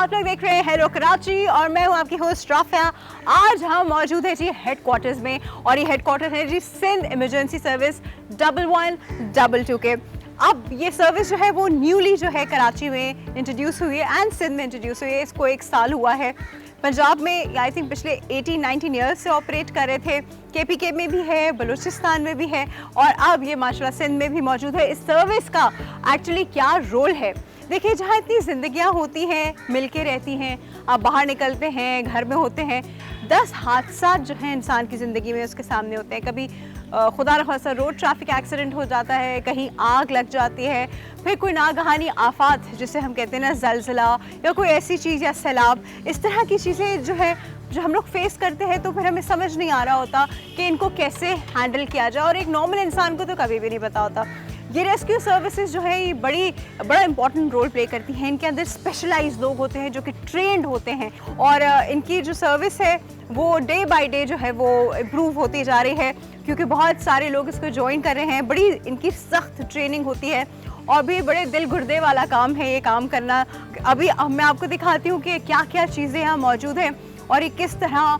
आप लोग देख रहे हैं हेलो कराची और मैं हूं आपकी होस्ट राफिया। आज हम मौजूद हैं जी हेडक्वार्टर्स में और ये हेडक्वार्टर है जी सिंध इमरजेंसी सर्विस 1122 के। अब ये सर्विस जो है वो न्यूली जो है कराची में इंट्रोड्यूस हुई है एंड सिंध में इंट्रोड्यूस हुई है। इसको 1 साल हुआ है। पंजाब में आई थिंक पिछले 18-19 ईयर्स से ऑपरेट कर रहे थे। KPK में भी है, बलूचिस्तान में भी है और अब ये माशाल्लाह सिंध में भी मौजूद है। इस सर्विस का एक्चुअली क्या रोल है? देखिए, जहाँ इतनी ज़िंदगियाँ होती हैं, मिलके रहती हैं, आप बाहर निकलते हैं, घर में होते हैं, 10 हादसा जो हैं इंसान की ज़िंदगी में उसके सामने होते हैं। कभी खुदा न खास्ता रोड ट्रैफिक एक्सीडेंट हो जाता है, कहीं आग लग जाती है, फिर कोई नागहानी आफात जिसे हम कहते हैं ना ज़लज़ला या कोई ऐसी चीज़ या सैलाब, इस तरह की चीज़ें जो हम लोग फेस करते हैं तो फिर हमें समझ नहीं आ रहा होता कि इनको कैसे हैंडल किया जाए और एक नॉर्मल इंसान को तो कभी भी नहीं पता होता। ये रेस्क्यू सर्विसेज जो है ये बड़ा इंपॉर्टेंट रोल प्ले करती हैं। इनके अंदर स्पेशलाइज्ड लोग होते हैं जो कि ट्रेंड होते हैं और इनकी जो सर्विस है वो डे बाय डे जो है वो इम्प्रूव होती जा रही है क्योंकि बहुत सारे लोग इसको ज्वाइन कर रहे हैं। बड़ी इनकी सख्त ट्रेनिंग होती है और भी बड़े दिल गुर्दे वाला काम है ये काम करना। अभी मैं आपको दिखाती हूँ कि क्या क्या चीज़ें यहाँ मौजूद हैं और ये किस तरह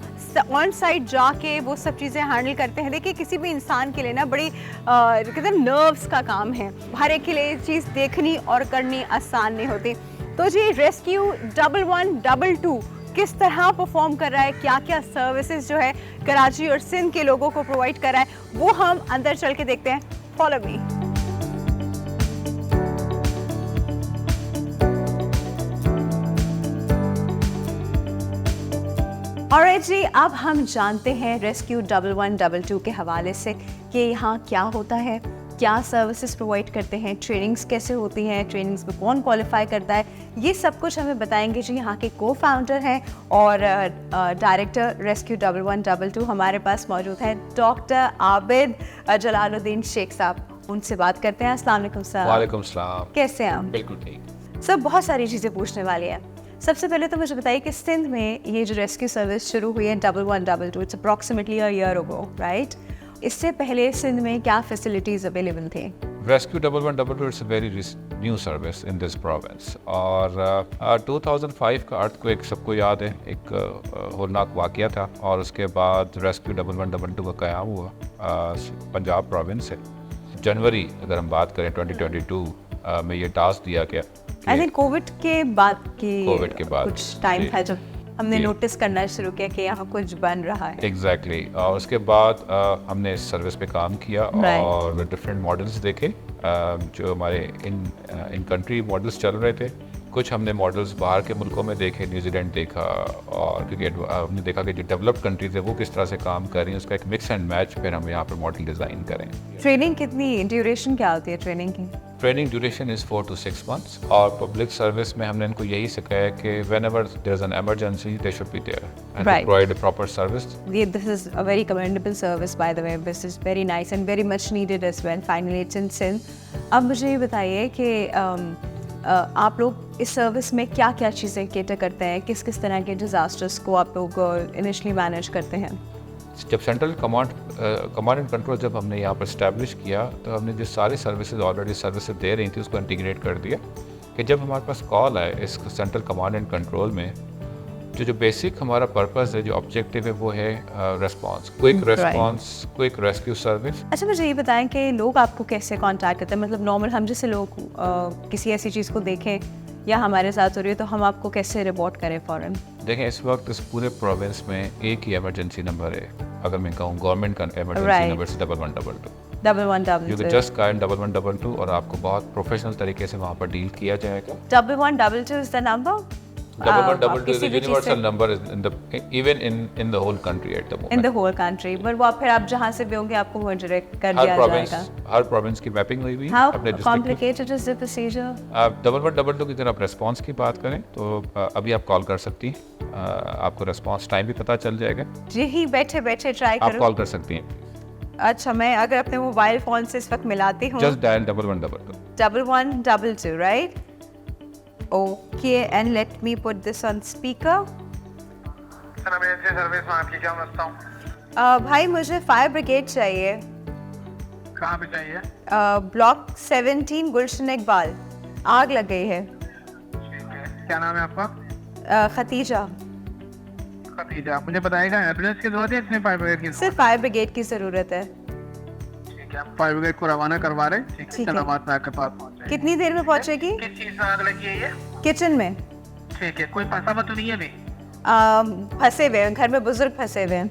ऑन साइट जाके वो सब चीज़ें हैंडल करते हैं। देखिए, किसी भी इंसान के लिए ना बड़ी कहते हैं नर्व्स का काम है। हर एक के लिए ये चीज़ देखनी और करनी आसान नहीं होती। तो जी रेस्क्यू 1122 किस तरह परफॉर्म कर रहा है, क्या क्या सर्विसेज जो है कराची और सिंध के लोगों को प्रोवाइड कर रहा है, वो हम अंदर चल के देखते हैं। Follow me. ऑलराइट जी, अब हम जानते हैं रेस्क्यू 1122 के हवाले से कि यहाँ क्या होता है, क्या सर्विसेज प्रोवाइड करते हैं, ट्रेनिंग्स कैसे होती हैं, ट्रेनिंग्स में कौन क्वालिफाई करता है, ये सब कुछ हमें बताएंगे जी यहाँ के को-फाउंडर हैं और डायरेक्टर रेस्क्यू 1122 हमारे पास मौजूद हैं डॉक्टर आबिद जलालुद्दीन शेख साहब। उनसे बात करते हैं। अस्सलाम वालेकुम सर। वालेकुम सलाम। कैसे हैं आप? बिल्कुल ठीक। सर, बहुत सारी चीज़ें पूछने वाली हैं। सबसे पहले तो मुझे बताइए कि सिंध में ये जो रेस्क्यू सर्विस शुरू हुई है 1122, it's approximately a year ago, right? इससे पहले सिंध में क्या फैसिलिटीज़ अवेलेबल थे? Rescue 1122 it's a very new service in this province और 2005 का अर्थक्वेक सबको याद है, एक होलनाक वाक़या था और उसके बाद रेस्क्यू 1122 का क़याम हुआ पंजाब प्रोविंस से। जनवरी अगर हम बात करें 2022 में ये टास्क दिया गया। आई थिंक कोविड के बाद कुछ टाइम था जब हमने नोटिस करना शुरू किया कि यहाँ कुछ बन रहा है। एग्जैक्टली और उसके बाद हमने इस सर्विस पे काम किया और डिफरेंट मॉडल्स देखे जो हमारे इन कंट्री मॉडल्स चल रहे थे। कुछ हमने मॉडल्स बाहर के मुल्कों में देखे, न्यूजीलैंड देखा और क्योंकि हमने देखा कि जो डेवलप्ड कंट्रीज है वो किस तरह से काम कर रही हैं, उसका एक मिक्स एंड मैच फिर हम यहाँ पर मॉडल डिज़ाइन करें। ट्रेनिंग कितनी ड्यूरेशन क्या होती है ट्रेनिंग की? Training duration is 4 to 6 months और पब्लिक सर्विस में हमने इनको यही सिखाया कि whenever there is an emergency they should be there and to provide a proper service. This is a very commendable service by the way. This is very nice and very much needed as well. Finally it's in Sindh. अब मुझे ये बताइए कि आप लोग इस service में क्या क्या चीज़ें केटर करते हैं, किस किस तरह के डिज़ास्टर्स को आप लोग इनिशियली मैनेज करते हैं? जब सेंट्रल कमांड एंड कंट्रोल जब हमने यहाँ पर इस्टेब्लिश किया तो हमने जो सारी सर्विसेज ऑलरेडी सर्विसेज दे रही थी उसको इंटीग्रेट कर दिया कि जब हमारे पास कॉल आए इस सेंट्रल कमांड एंड कंट्रोल में जो बेसिक हमारा पर्पस है, जो ऑब्जेक्टिव है वो है response, quick response, quick rescue service. अच्छा, मुझे ये बताएं कि लोग आपको कैसे कांटेक्ट करते हैं? मतलब नॉर्मल हम जैसे लोग किसी ऐसी चीज़ को देखें या हमारे साथ हो रही है तो हम आपको कैसे रिपोर्ट करें फ़ौरन? देखें, इस वक्त इस पूरे प्रोविंस में एक ही इमरजेंसी नंबर है। अगर मैं कहूँ गवर्नमेंट का इमरजेंसी नंबर से 1122 यू कैन जस्ट कॉल 1122 और आपको बहुत प्रोफेशनल तरीके से वहाँ पर डील किया जाएगा। 1122 is the number? 1122 is a universal number even in the whole country at the moment. In the whole country, but वो फिर आप जहाँ से भी होंगे आपको वो डायरेक्ट कर दिया जाएगा। हर प्रोविंस की मैपिंग हुई है अपने district. How complicated is the procedure? 1122 की तरफ रेस्पॉन्स की बात करें तो अभी आप कॉल कर सकती हैं, आपको रेस्पॉन्स टाइम भी पता चल जाएगा। यही बैठे बैठे ट्राई करो। आप कॉल कर सकती हैं। अच्छा, मैं अगर अपने मोबाइल फोन से इस वक्त मिलाती हूँ just dial 1122 1122, right? Okay, and let me put this on speaker. Sir, emergency service में आपकी क्या मसला हूँ? भाई मुझे फायर ब्रिगेड चाहिए। कहाँ पे चाहिए? ब्लॉक 17 गुलशन इकबाल, आग लग गई है। ठीक है, क्या नाम है आपका? खतीजा। खतीजा, मुझे बताएगा एम्बुलेंस की जरूरत है इसमें फायर ब्रिगेड की? सिर्फ फायर ब्रिगेड की ज़रूरत है। ठीक है, हम फायर ब्रिगेड को रवाना करवा रहे हैं। ठीक है। सलामत में आपके पास पहुंच जाएगी। कितनी देर में पहुंचेगी? किस चीज में आग लगी है ये? किचन में। ठीक है, कोई फंसा तो नहीं है अभी? फंसे हुए हैं, घर में बुजुर्ग फंसे हुए हैं।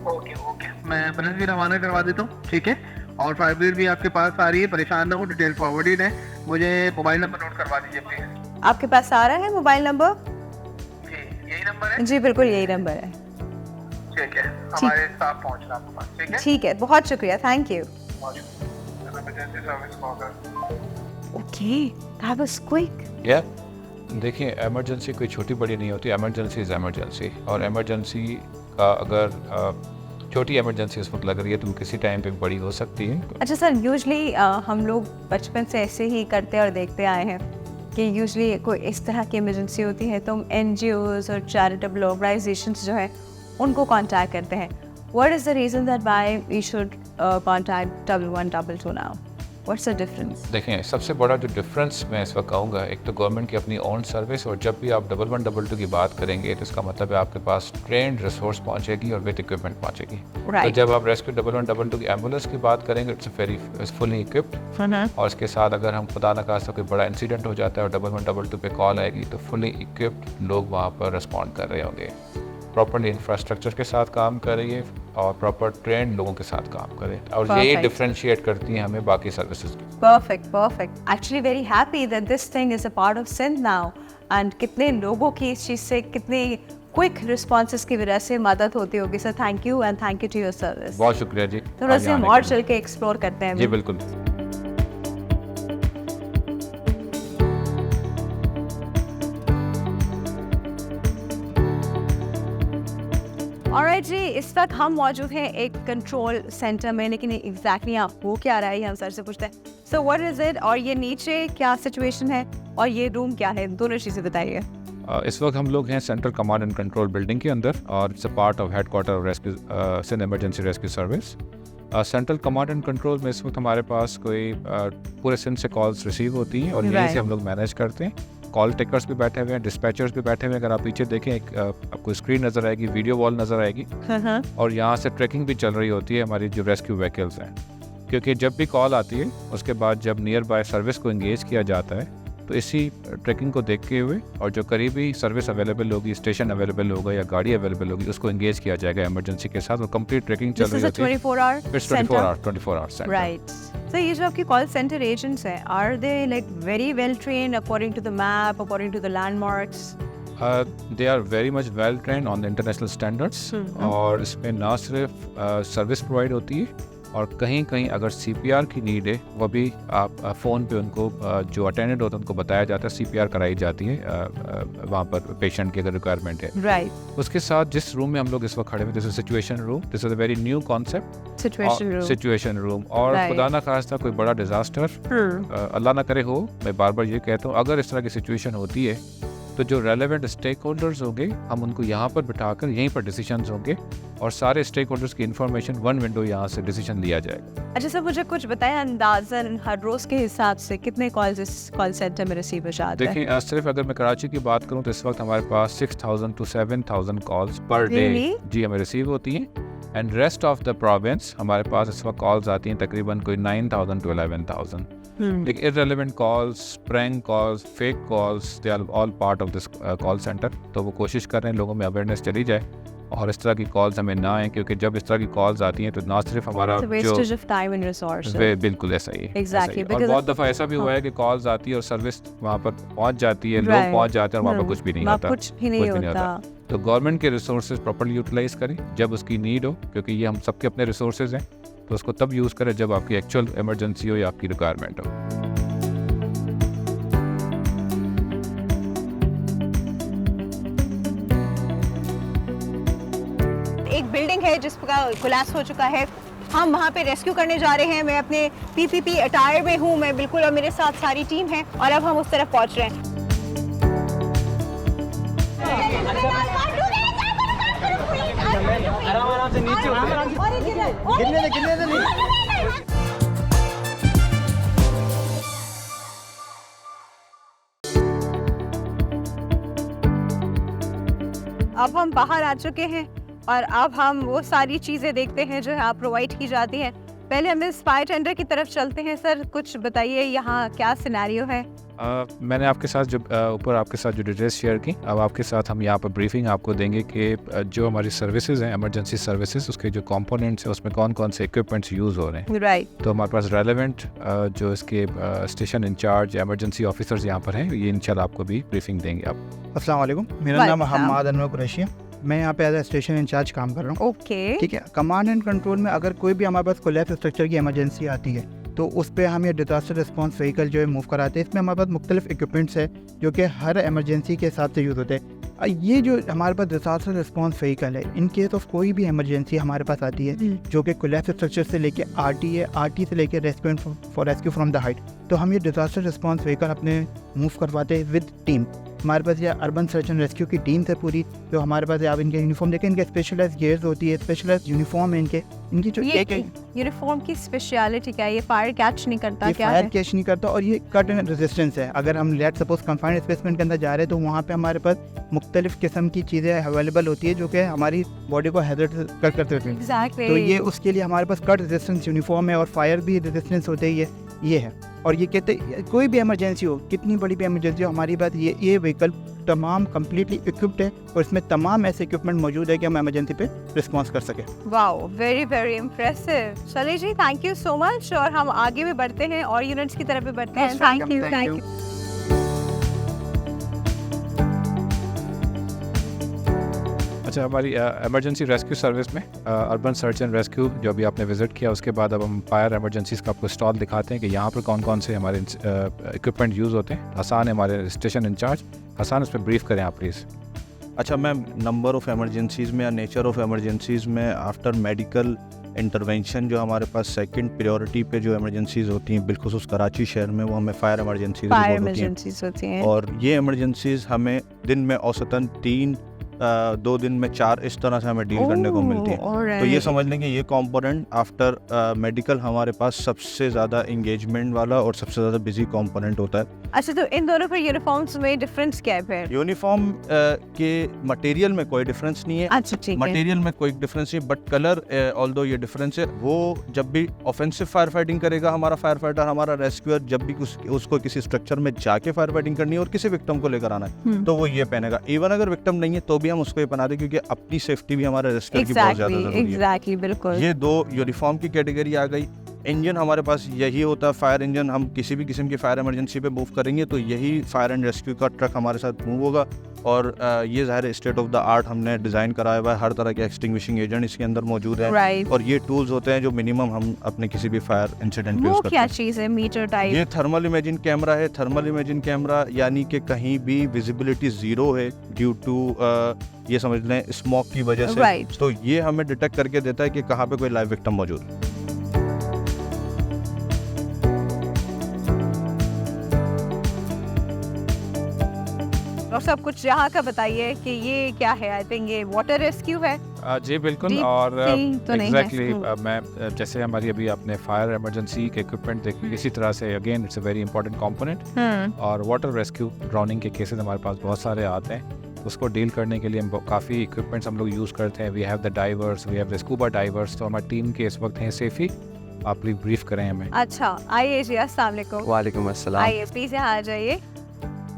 ओके ओके, मैं एम्बुलेंस भी रवाना करवा देता हूँ। ठीक है, और फायर ब्रिगेड भी आपके पास आ रही है, परेशान ना हो, डिटेल फॉरवर्डेड है। मुझे मोबाइल नंबर नोट करवा दीजिए प्लीज। आपके पास आ रहा है मोबाइल नंबर? जी, यही नंबर है? जी बिल्कुल यही नंबर है। ठीक है, हमारे स्टाफ पहुंच रहा है आपके पास। ठीक है, ठीक है, बहुत शुक्रिया, थैंक यू। इमरजेंसी सर्विस को अगर ओके, दैट वाज क्विक। या देखिए, इमरजेंसी कोई छोटी बड़ी नहीं होती, इमरजेंसी इज़ इमरजेंसी। और इमरजेंसी का अगर छोटी इमरजेंसी उस वक्त लग रही है तो वो किसी टाइम पे बड़ी हो सकती है। अच्छा सर, यूजुअली हम लोग बचपन से ऐसे ही करते और देखते आए हैं कि यूजुअली कोई इस तरह की इमरजेंसी होती है तो NGOs और चैरिटेबल ऑर्गेनाइजेशंस जो है उनको कांटेक्ट करते हैं। What is the reason that why we should contact 1122 now? What's the difference? देखें, सबसे बड़ा जो डिफरेंस मैं इस वक्त कहूँगा, एक तो गवर्नमेंट की अपनी ओन सर्विस, और जब भी आप 1122 की बात करेंगे तो इसका मतलब है आपके पास ट्रेंड रिसोर्स पहुँचेगी और विद इक्विपमेंट पहुँचेगी। तो जब आप रेस्क्यू 1122 की एम्बुलेंस की बात करेंगे, इट्स फुली इक्विप्ड, और इसके साथ अगर हम खुदा न खास्ता कोई बड़ा इंसिडेंट हो जाता है और 1122 पे कॉल आएगी तो फुली इक्विप्ड लोग वहाँ पर रिस्पॉन्ड कर रहे होंगे, प्रॉपर्ली इंफ्रास्ट्रक्चर के साथ काम कर रही है और प्रॉपर ट्रेंड लोगों के साथ काम करे, और यही डिफरेंशिएट करती हैं हमें बाकी सर्विसेज की। Perfect perfect, actually very happy that this thing is a part of Sindh now, and कितने लोगों की इस चीज़ से कितने क्विक रिस्पॉन्सेज की वजह से मदद होती होगी। Sir thank you, and thank you to your service. बहुत शुक्रिया जी। थोड़ा सा हम और चल के एक्सप्लोर करते हैं। जी बिल्कुल। ऑलराइट जी, इस वक्त हम मौजूद हैं एक कंट्रोल सेंटर में, लेकिन एग्जैक्टली आप हो क्या रहा है ये हम सर से पूछते हैं। सो व्हाट इज इट, और ये नीचे क्या सिचुएशन है और ये रूम क्या है, दोनों चीज़ें बताइए। इस वक्त हम लोग हैं central command and control building के अंदर, और it's a part of headquarter of rescue Sindh emergency rescue service. Central command and control में इस वक्त हमारे पास कोई पूरे सिंध से कॉल्स रिसीव होती हैं और यहीं से हम लोग मैनेज करते हैं। कॉल टेकर्स भी बैठे हुए हैं, डिस्पैचर्स भी बैठे हुए हैं। अगर आप पीछे देखें, एक आपको स्क्रीन नज़र आएगी, वीडियो वॉल नज़र आएगी, और यहाँ से ट्रैकिंग भी चल रही होती है हमारी जो रेस्क्यू व्हीकल्स हैं, क्योंकि जब भी कॉल आती है उसके बाद जब नियर बाय सर्विस को इंगेज किया जाता है तो इसी ट्रैकिंग को देखते हुए और जो करीबी सर्विस अवेलेबल होगी, स्टेशन अवेलेबल होगा या गाड़ी अवेलेबल होगी, उसको इंगेज किया जाएगा इमरजेंसी के साथ, और कंप्लीट ट्रैकिंग चल रही होती है। 24 आवर्स राइट। सो ये जो आपके कॉल सेंटर एजेंट्स हैं, are they like very well trained according to the map, according to the landmarks? They are very much well trained on the international standards, और इसमें ना सिर्फ सर्विस प्रोवाइड होती है, और कहीं कहीं अगर CPR की नीड है वो भी आप फ़ोन पे उनको जो अटेंडेंट होता है उनको बताया जाता है, CPR कराई जाती है वहाँ पर पेशेंट की अगर रिक्वायरमेंट है। राइट। उसके साथ जिस रूम में हम लोग इस वक्त खड़े हुए, this is situation room, this is a very new concept, situation room. और खुदा ना खास्ता कोई बड़ा डिजास्टर अल्लाह ना करे हो, मैं बार बार ये कहता हूँ, अगर इस तरह की सिचुएशन होती है तो जो रेलेवेंट स्टेक होल्डर्स होंगे हम उनको यहाँ पर बिठाकर यहीं पर डिसीजंस होंगे, और सारे स्टेक होल्डर्स की इन्फॉर्मेशन वन विंडो यहाँ से डिसीजन लिया जाएगा। अच्छा सर, मुझे कुछ बताएं अंदाजन हर रोज के हिसाब से कितने कॉल्स इस कॉल सेंटर में रिसीव हो जाते हैं? देखिए, सिर्फ अगर मैं कराची की बात करूँ तो इस वक्त हमारे पास 6,000 to 7,000 कॉल्स पर डे जी हमें रिसीव होती हैं, and rest of the province हमारे पास इस वक्त कॉल्स आती हैं तकरीबन कोई 9,000 to 11,000। Like irrelevant calls, prank calls, fake calls, they are all part of this call center। तो वो कोशिश कर रहे हैं लोगों में अवेयरनेस चली जाए और इस तरह की कॉल्स हमें ना आए, क्योंकि जब इस तरह की कॉल्स आती हैं तो ना सिर्फ हमारा जो बिल्कुल ऐसा ही है। और बहुत दफ़ा ऐसा भी हुआ है कि कॉल्स आती है और सर्विस वहाँ पर पहुँच जाती है, लोग पहुँच जाते हैं और वहाँ पर कुछ भी नहीं होता, कुछ भी नहीं होता। तो गवर्नमेंट के रिसोर्सेज प्रॉपर्ली यूटिलाइज करें जब उसकी नीड हो, क्योंकि ये हम सबके अपने रिसोर्सेज हैं, तो उसको तब यूज़ करें जब आपकी एक्चुअल इमरजेंसी हो या आपकी रिक्वायरमेंट हो। एक बिल्डिंग है जिसका कोलैप्स हो चुका है, हम वहाँ पे रेस्क्यू करने जा रहे हैं। मैं अपने PPP अटायर में हूँ मैं बिल्कुल, और मेरे साथ सारी टीम है, और अब हम उस तरफ पहुँच रहे हैं। आराम से नीचे गिरने दे अब हम बाहर आ चुके हैं और अब हम वो सारी चीज़ें देखते हैं जो यहाँ प्रोवाइड की जाती हैं। पहले हम इस फायर टेंडर की तरफ चलते हैं। सर कुछ बताइए यहाँ क्या सिनेरियो है? मैंने आपके साथ जो ऊपर आपके साथ जो डिटेल्स शेयर की, अब आपके साथ हम यहाँ पर ब्रीफिंग आपको देंगे कि जो हमारी सर्विसेज हैं, इमरजेंसी सर्विसेज, उसके जो कंपोनेंट्स हैं उसमें कौन कौन से इक्विपमेंट्स यूज़ हो रहे हैं। राइट। तो हमारे पास रेलेवेंट जो इसके स्टेशन इंचार्ज इमरजेंसी ऑफिसर्स यहाँ पर हैं, ये इंशाल्लाह आपको भी ब्रीफिंग देंगे। आप अस्सलाम वालेकुम, मेरा नाम हम्माद अनवर कुरैशी है। मैं यहाँ पे एज ए स्टेशन इंचार्ज काम कर रहा हूँ। ओके। ठीक है। कमांड एंड कंट्रोल में अगर कोई भी हमारे पास कोलैप्स स्ट्रक्चर की इमरजेंसी आती है तो उस पर हम ये डिजास्टर रिस्पांस व्हीकल जो है मूव कराते हैं। इसमें हमारे पास मुख्तलिफ इक्विपमेंट्स है जो कि हर इमरजेंसी के हिसाब से यूज़ होते हैं। ये जो हमारे पास डिजास्टर रिस्पांस व्हीकल है, इन केस ऑफ कोई भी इमरजेंसी हमारे पास आती है जो कि कोलैप्स स्ट्रक्चर से लेके आरटी है, आरटी से लेके rescue for rescue from the height, तो हम ये डिजास्टर रिस्पांस व्हीकल अपने मूव करवाते हैं विद टीम। हमारे पास ये अर्बन सर्च एंड रेस्क्यू की टीम है पूरी, जो हमारे पास आप इनके यूनिफॉर्म देखें, इनके स्पेशलाइज्ड गियर्स होती है, स्पेशलाइज्ड यूनिफॉर्म है इनकी जो एक यूनिफॉर्म की स्पेशलिटी क्या है? ये फायर कैच नहीं करता? क्या फायर है? कैच नहीं करता और ये कट एंड रेजिस्टेंस है। अगर हम लेट सपोज कन्फाइंड स्पेसमेंट के अंदर जा रहे हैं तो वहाँ पे हमारे पास मुख्तलिफ किस्म की चीज़ें अवेलेबल होती है जो कि हमारी बॉडी को हैजर्ड करते रहती है। Exactly. तो ये उसके लिए हमारे पास कट रेजिस्टेंस यूनिफॉर्म है और फायर भी रेजिस्टेंस होते ही ये है। और ये कहते कोई भी इमरजेंसी हो, कितनी बड़ी भी इमरजेंसी हो, हमारी बात ये व्हीकल तमाम कम्प्लीटली इक्विप्ड है और इसमें तमाम ऐसे इक्विपमेंट मौजूद है कि हम इमरजेंसी पे रिस्पॉन्स कर सकें। Wow, very very impressive. चलिए जी, थैंक यू सो मच। और हम आगे भी बढ़ते हैं और यूनिट्स की तरफ भी बढ़ते हैं। Thank you. अच्छा, हमारी इमरजेंसी रेस्क्यू सर्विस में अर्बन सर्च एंड रेस्क्यू जो अभी आपने विजिट किया, उसके बाद अब हम फायर इमरजेंसीज का आपको स्टॉल दिखाते हैं कि यहाँ पर कौन कौन से हमारे इक्विपमेंट यूज़ होते हैं। हसान है हमारे स्टेशन इंचार्ज। हसान, उस पर ब्रीफ करें आप प्लीज़। अच्छा मैम, नंबर ऑफ़ एमरजेंसीज़ में या नेचर ऑफ़ एमरजेंसीज़ में आफ्टर मेडिकल इंटरवेंशन जो हमारे पास सेकंड प्रायोरिटी पे जो एमरजेंसीज़ होती हैं, बिलखुसूस कराची शहर में, वो हमें फायर इमरजेंसीज़ होती हैं। और ये एमरजेंसीज़ हमें दिन में औसतन 3 2 दिन में 4 इस तरह से हमें डील करने को मिलती है। तो ये समझ लें कि ये कंपोनेंट आफ्टर मेडिकल हमारे पास सबसे ज़्यादा इंगेजमेंट वाला और सबसे ज़्यादा बिजी कंपोनेंट होता है। अच्छा, तो इन दोनों पर यूनिफॉर्म्स में डिफरेंस क्या है फिर? यूनिफॉर्म के मटेरियल में कोई डिफरेंस नहीं है। अच्छा, ठीक है। मटेरियल में कोई डिफरेंस नहीं, बट कलर ऑल्दो ये डिफरेंस है। वो जब भी ऑफेंसिव फायर फाइटिंग करेगा हमारा फायर फाइटर, हमारा रेस्क्यूअर, जब भी उसको किसी स्ट्रक्चर में जाके फायर फाइटिंग करनी है और किसी विक्टिम को लेकर आना है तो वो ये पहनेगा। इवन अगर विक्टिम नहीं है तो भी हम उसको ये पहना दें, क्योंकि अपनी सेफ्टी भी हमारे रेस्क्यूअर की बहुत ज़्यादा जरूरी है। एग्जैक्टली, बिल्कुल। ये 2 यूनिफॉर्म की कैटेगरी आ गई। इंजन हमारे पास यही होता है, फायर इंजन। हम किसी भी किस्म की फायर इमरजेंसी पे मूव करेंगे तो यही फायर एंड रेस्क्यू का ट्रक हमारे साथ मूव होगा। और ये ज़ाहिर स्टेट ऑफ द आर्ट हमने डिज़ाइन कराया हुआ है। हर तरह के एक्सटिंग्विशिंग एजेंट इसके अंदर मौजूद है। और ये टूल्स होते हैं जो मिनिमम हम अपने किसी भी फायर इंसिडेंट पे यूज़ करते हैं। क्या चीज़ है? Meter type? ये थर्मल इमेजिंग कैमरा है। थर्मल इमेजिंग कैमरा यानी कि कहीं भी विजिबिलिटी ज़ीरो है ड्यू टू ये समझ लें स्मोक की वजह से, तो ये हमें डिटेक्ट करके देता है कि कहाँ पे कोई लाइव विक्टिम मौजूद है। और सब कुछ यहाँ का बताइए कि ये क्या है? आई थिंक ये वाटर रेस्क्यू है। जी बिल्कुल। Deep और तो नहीं है। एग्जैक्टली मैं जैसे हमारी अभी आपने फायर इमरजेंसी के इक्विपमेंट देखे, इसी तरह से again it's a very important component. और वाटर रेस्क्यू ड्राउनिंग के केसेस हमारे पास बहुत सारे आते हैं, तो उसको डील करने के लिए हम काफ़ी इक्विपमेंट्स हम लोग यूज़ करते हैं। We have the divers, we have the scuba divers. तो हमारी टीम के इस वक्त हैं सेफी। आप प्लीज ब्रीफ करें हमें। अच्छा, आइए जी, अस्सलाम वालेकुम। वालेकुम अस्सलाम। आइए प्लीज यहाँ आ जाइए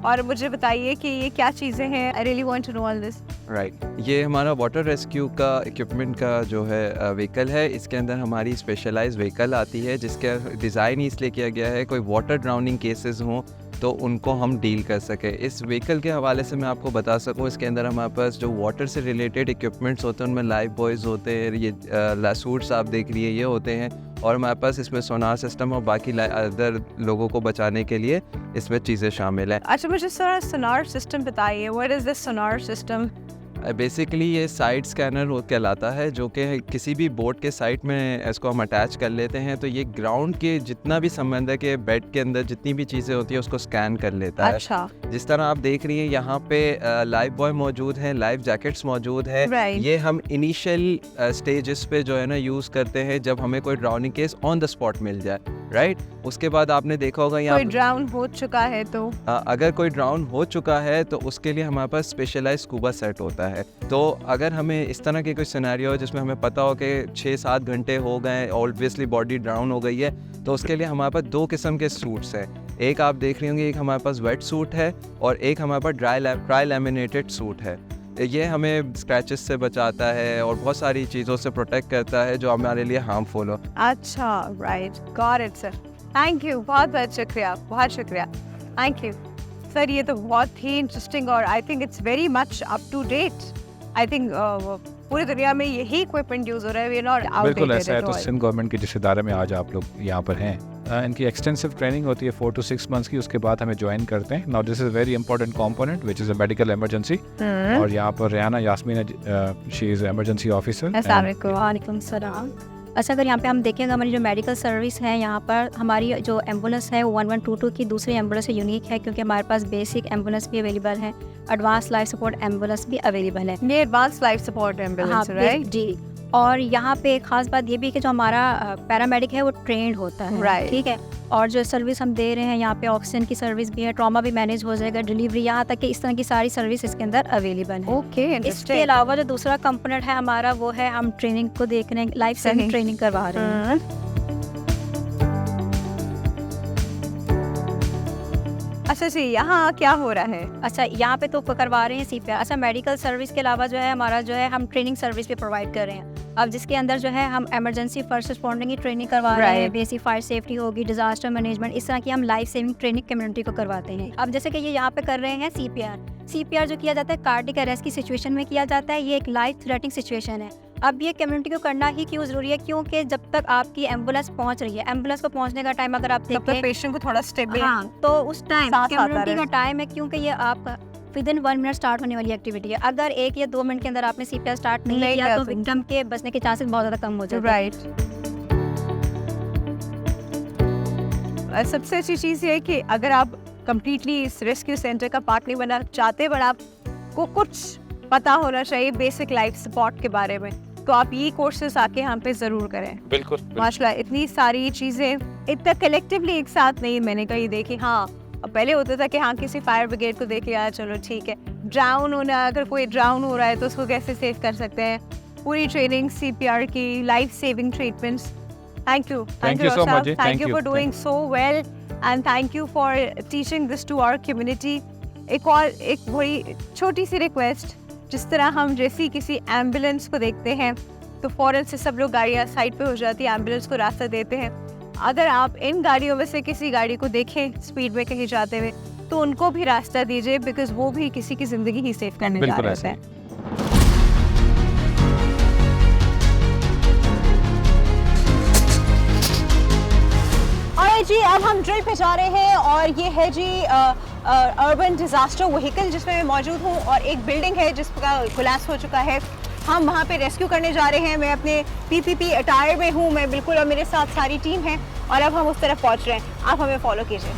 और मुझे बताइए कि ये क्या चीज़ें हैं। I really want to know all this. Right, ये हमारा वाटर रेस्क्यू का इक्विपमेंट का जो है व्हीकल है। इसके अंदर हमारी स्पेशलाइज्ड व्हीकल आती है जिसका डिज़ाइन इसलिए किया गया है कोई वाटर ड्राउनिंग केसेस हों तो उनको हम डील कर सके। इस व्हीकल के हवाले से मैं आपको बता सकूं, इसके अंदर हमारे पास जो वाटर से रिलेटेड इक्विपमेंट्स होते हैं उनमें लाइफ बॉयज़ होते हैं, ये सूट्स आप देख लिए ये होते हैं, और हमारे पास इसमें सोनार सिस्टम और बाकी अदर लोगों को बचाने के लिए इसमें चीज़ें शामिल हैं। अच्छा, मुझे थोड़ा सोनार सिस्टम बताइए। What is this sonar system? Basically ये साइड स्कैनर कहलाता है, जो कि किसी भी बोट के साइड में इसको हम अटैच कर लेते हैं तो ये ग्राउंड के जितना भी संबंध है कि बेड के अंदर जितनी भी चीज़ें होती है उसको स्कैन कर लेता है। अच्छा। जिस तरह आप देख रही हैं यहाँ पे लाइफ बॉय मौजूद है, लाइफ जैकेट्स मौजूद है। ये हम इनिशियल स्टेजेस पे जो है ना यूज़ करते हैं जब हमें कोई drowning case on the spot मिल जाए। राइट। उसके बाद आपने देखा होगा यहाँ कोई ड्राउन हो चुका है तो अगर कोई ड्राउन हो चुका है तो उसके लिए हमारे पास स्पेशलाइज स्कूबा सेट होता है। तो अगर हमें इस तरह के कोई सिनेरियो है जिसमें हमें पता हो कि 6-7 घंटे हो गए, ऑब्वियसली बॉडी ड्राउन हो गई है, तो उसके लिए हमारे पास 2 किस्म के सूट्स हैं। एक आप देख रहे होंगे, एक हमारे पास वेट सूट है और एक हमारे पास ड्राई लैमिनेटेड सूट है। ये हमें स्क्रैचेस से बचाता है और बहुत सारी चीज़ों से प्रोटेक्ट करता है जो हमारे लिए हार्मफुल हो। अच्छा, right, got it sir, thank you, बहुत बहुत शुक्रिया, बहुत शुक्रिया, थैंक यू सर। ये तो बहुत ही इंटरेस्टिंग और I think it's very much up to date. I think पूरी दुनिया में यही इक्विपमेंट यूज हो रहा है, वी आर नॉट आउटडेटेड। बिल्कुल ऐसा है। तो सिंध गवर्नमेंट की जिस इदारे में आज आप लोग यहाँ पर हैं, इनकी एक्सटेंसिव ट्रेनिंग होती है 4 to 6 months की, उसके बाद हमें ज्वाइन करते हैं। Now this is very important component which is a medical emergency. और यहाँ पर Rehana Yasmin, she is emergency officer. अस्सलाम वालेकुम। वालेकुम सलाम। अच्छा, अगर यहाँ पे हम देखेंगे हमारी जो मेडिकल सर्विस है, यहाँ पर हमारी जो एम्बुलेंस है वो 1122 की दूसरी एम्बुलेंस से यूनिक है, क्योंकि हमारे पास बेसिक एम्बुलेंस भी अवेलेबल है, एडवांस लाइफ सपोर्ट एम्बुलेंस भी अवेलेबल है। ये advance life support ambulance, right? जी। और यहाँ पे एक खास बात ये भी है कि जो हमारा पैरामेडिक है वो ट्रेंड होता है, Right. ठीक है। और जो सर्विस हम दे रहे हैं यहाँ पे, ऑक्सीजन की सर्विस भी है, ट्रॉमा भी मैनेज हो जाएगा, डिलीवरी, यहाँ तक कि इस तरह की सारी सर्विस इसके अंदर अवेलेबल है। ओके, इसके इंटरेस्टिंग। अलावा जो दूसरा कंपोनेंट है हमारा वो है हम ट्रेनिंग को देख रहे हैं, लाइफ सही। सेविंग ट्रेनिंग करवा रहे हैं। अच्छा जी, यहाँ क्या हो रहा है? अच्छा, यहाँ पे तो करवा रहे हैं CPR। अच्छा, मेडिकल सर्विस के अलावा जो है हमारा जो है हम ट्रेनिंग सर्विस भी प्रोवाइड कर रहे हैं। अब जिसके अंदर जो है हम इमरजेंसी फर्स्ट रिस्पॉन्डिंग की ट्रेनिंग करवा रहे हैं, Right. बेसिक फायर सेफ्टी होगी, डिजास्टर मैनेजमेंट, इस तरह की हम लाइफ सेविंग ट्रेनिंग कम्युनिटी को करवाते हैं। अब जैसे कि ये यहाँ पे कर रहे हैं CPR जो किया जाता है कार्डिक अरेस्ट की सिचुएशन में किया जाता है। ये एक लाइफ थ्रेटनिंग सिचुएशन है। अब ये कम्युनिटी को करना ही क्यों ज़रूरी है? क्योंकि जब तक आपकी एम्बुलेंस पहुँच रही है, एम्बुलेंस को पहुँचने का टाइम अगर आप तब तक देखें, पेशेंट को थोड़ा स्टेबल हाँ, तो उस टाइम साथ आता कम्युनिटी का रहे। टाइम है, क्योंकि ये आपका विदिन 1 मिनट स्टार्ट होने वाली एक्टिविटी है। अगर 1 या 2 मिनट के अंदर आपने CPR स्टार्ट नहीं किया तो विक्टिम के बचने के चांसेस बहुत ज़्यादा कम हो जाते हैं। राइट। सबसे अच्छी चीज़ ये है कि अगर आप कंप्लीटली इस रेस्क्यू सेंटर का पार्ट नहीं बनना चाहते, पर आपको कुछ पता होना चाहिए बेसिक लाइफ सपोर्ट के बारे में, तो आप ये कोर्सेज आके यहाँ पे ज़रूर करें। बिल्कुल। माशाल्लाह, इतनी सारी चीज़ें इतना कलेक्टिवली एक साथ नहीं मैंने कहीं देखी। हाँ, अब पहले होता था कि हाँ किसी फायर ब्रिगेड को देख लिया, चलो ठीक है। ड्राउन होना, अगर कोई ड्राउन हो रहा है तो उसको कैसे सेव कर सकते हैं, पूरी ट्रेनिंग CPR की, life saving treatments. Thank you so much जी, thank thank you you, for doing so well and thank you for teaching this to our community. एक बड़ी छोटी सी रिक्वेस्ट, जिस तरह हम जैसी किसी एम्बुलेंस को देखते हैं तो फ़ौरन से सब लोग गाड़ियाँ साइड पे हो जाती है, एम्बुलेंस को रास्ता देते हैं। अगर आप इन गाड़ियों में से किसी गाड़ी को देखें स्पीड में कहीं जाते हुए, तो उनको भी रास्ता दीजिए, बिकॉज वो भी किसी की ज़िंदगी ही सेव करने जा बिल्कुल रहे ऐसा होते हैं। और जी अब हम ड्रिल पे जा रहे हैं और ये है जी अर्बन डिजास्टर व्हीकल जिसमें मैं मौजूद हूँ, और एक बिल्डिंग है जिसका कोलैप्स हो चुका है। हम वहाँ पे रेस्क्यू करने जा रहे हैं। मैं अपने PPP अटायर में हूँ मैं बिल्कुल, और मेरे साथ सारी टीम है, और अब हम उस तरफ पहुँच रहे हैं। आप हमें फॉलो कीजिए।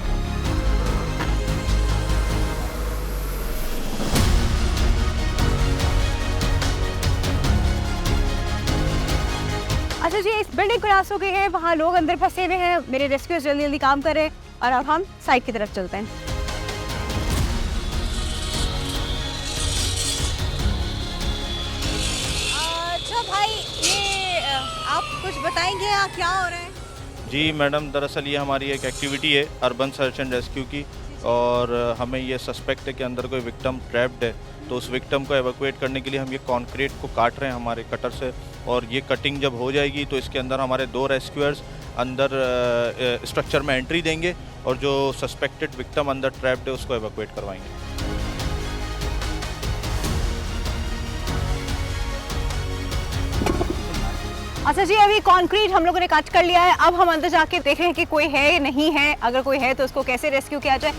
अच्छा जी, इस बिल्डिंग कोलैप्स हो गई है, वहाँ लोग अंदर फंसे हुए हैं, मेरे रेस्क्यूअर्स जल्दी जल्दी काम कर रहे हैं, और अब हम साइड की तरफ चलते हैं। अच्छा भाई, ये आप कुछ बताएंगे क्या हो रहा है? जी मैडम, दरअसल ये हमारी एक एक्टिविटी है अर्बन सर्च एंड रेस्क्यू की, और हमें ये सस्पेक्ट है कि अंदर कोई विक्टिम ट्रैप्ड है, तो उस विक्टिम को एवैक्यूएट करने के लिए हम ये कंक्रीट को काट रहे हैं हमारे कटर से, और ये कटिंग जब हो जाएगी तो इसके अंदर हमारे 2 रेस्क्यूअर्स अंदर स्ट्रक्चर में एंट्री देंगे, और जो सस्पेक्टेड विक्टिम अंदर ट्रैप्ड है उसको एवैक्यूएट करवाएंगे। अच्छा जी, अभी कंक्रीट हम लोगों ने कट कर लिया है। अब हम अंदर जाके देख रहे हैं कि कोई है या नहीं है। अगर कोई है तो उसको कैसे रेस्क्यू किया जाए।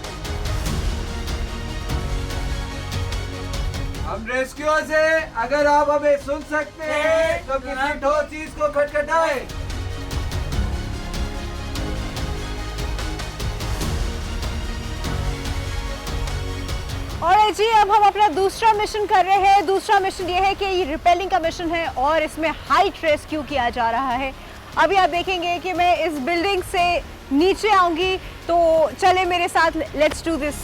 हम रेस्क्यूअर्स हैं, अगर आप हमें सुन सकते हैं तो किसी ठोस चीज को खटखटाएं। और जी अब हम अपना दूसरा मिशन कर रहे हैं। दूसरा मिशन ये है कि ये रिपेलिंग का मिशन है और इसमें हाइट रेस्क्यू किया जा रहा है। अभी आप देखेंगे कि मैं इस बिल्डिंग से नीचे आऊंगी, तो चले मेरे साथ, लेट्स डू दिस।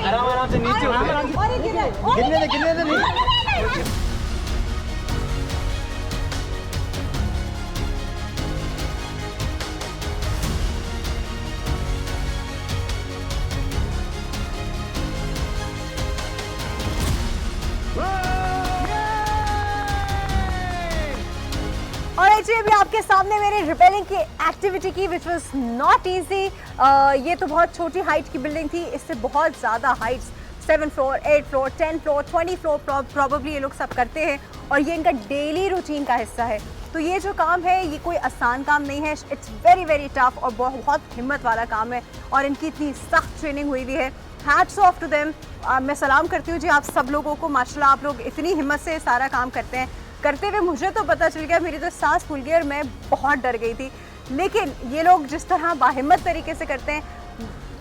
आराम से नीचे गिरने दे नहीं। और जी अभी आपके सामने मेरे रिपेलिंग की एक्टिविटी की विच वॉज नॉट ईजी। ये तो बहुत छोटी हाइट की बिल्डिंग थी, इससे बहुत ज़्यादा Heights 7 floor, 8 floor, 10 floor, 20 floor probably ये लोग सब करते हैं और ये इनका डेली रूटीन का हिस्सा है। तो ये जो काम है ये कोई आसान काम नहीं है, इट्स वेरी वेरी टफ और बहुत हिम्मत वाला काम है और इनकी इतनी सख्त ट्रेनिंग हुई हुई है। Hats off to them. मैं सलाम करती हूँ जी आप सब लोगों को, माशाल्लाह आप लोग इतनी हिम्मत से सारा काम करते हैं। करते हुए मुझे तो पता चल गया, मेरी तो सांस फूल गई और मैं बहुत डर गई थी, लेकिन ये लोग जिस तरह बाहिम्मत तरीके से करते हैं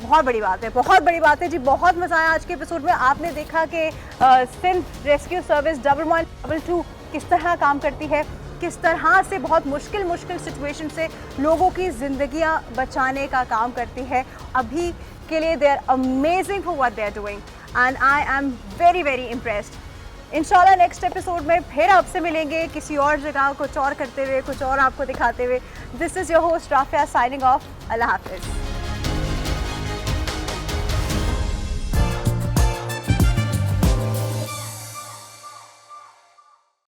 बहुत बड़ी बात है, बहुत बड़ी बात है जी। बहुत मज़ा आया आज के एपिसोड में। आपने देखा कि सिंध रेस्क्यू सर्विस 112 किस तरह काम करती है, किस तरह से बहुत मुश्किल सिचुएशन से लोगों की ज़िंदगियां बचाने का काम करती है। अभी के लिए they are amazing for what they are doing and I am very very impressed. इंशाल्लाह नेक्स्ट एपिसोड में फिर आपसे मिलेंगे किसी और जगह, कुछ और करते हुए, कुछ और आपको दिखाते हुए। This is your host Rafia signing off. अल्लाह हाफिज़।